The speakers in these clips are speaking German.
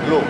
Jo.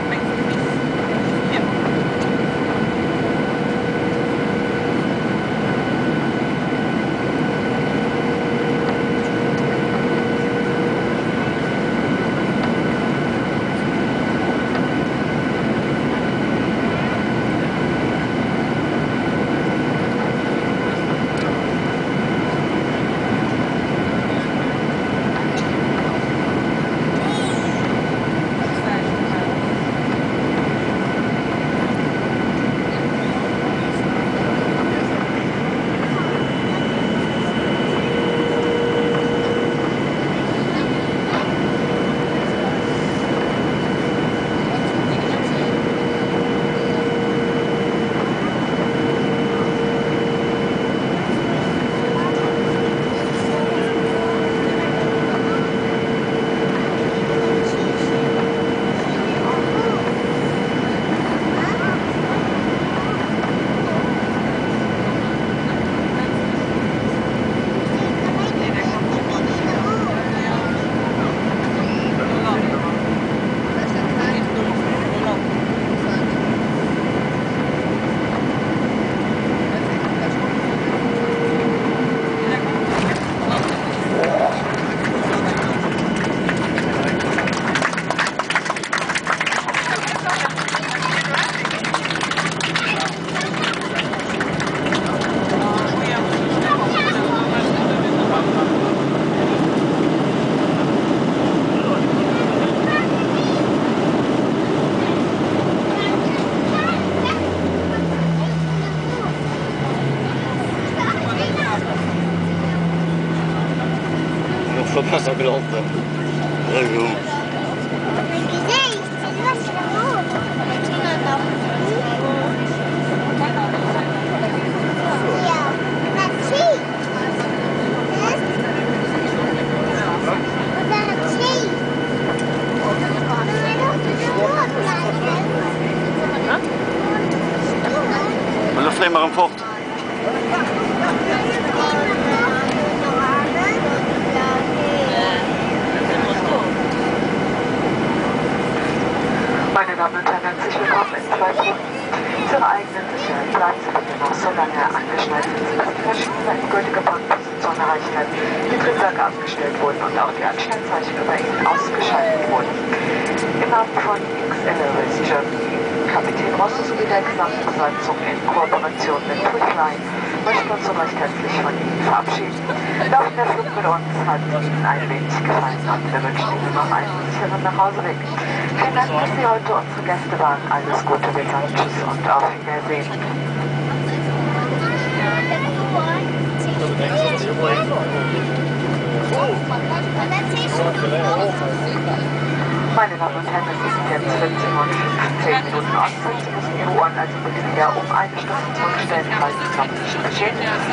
Що паса гляньте. Maar dan vleem maar een vocht. Meine Damen und Herren, herzlich willkommen in 2 Punkten. Zu Ihrer eigenen Sicherheit bleiben Sie bitte noch so lange angeschnallt, bis die Maschinen in gültige Parkposition erreicht hat, die Triebwerke abgestellt wurden und auch die Anstellzeichen über Ihnen ausgeschaltet wurden. Im Namen von XL Race Germany, Kapitän Rosso sowie der gesamten Besatzung in Kooperation mit Twitline möchten uns so recht herzlich von Ihnen verabschieden. Der Flug mit uns hat Ihnen ein wenig gefallen und wir wünschen Ihnen noch einen sicheren Nachhauseweg. Vielen Dank, dass Sie heute unsere Gäste waren. Alles Gute, wir sagen Tschüss und auf Wiedersehen. Meine Damen und Herren, es ist jetzt 14 Uhr und 10 Minuten Ortszeit. Sie müssen Ihre Uhren also bitte wieder um eine Stunde zurückstellen, falls es noch nicht geschehen ist.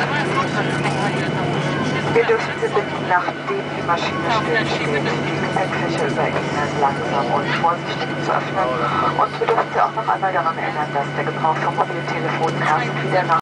Wir dürfen Sie bitten, nachdem die Maschine stillsteht, die Gepäckfächer über Ihnen langsam und vorsichtig zu öffnen. Und wir dürfen Sie auch noch einmal daran erinnern, dass der Gebrauch von Mobiltelefonen erst wieder nach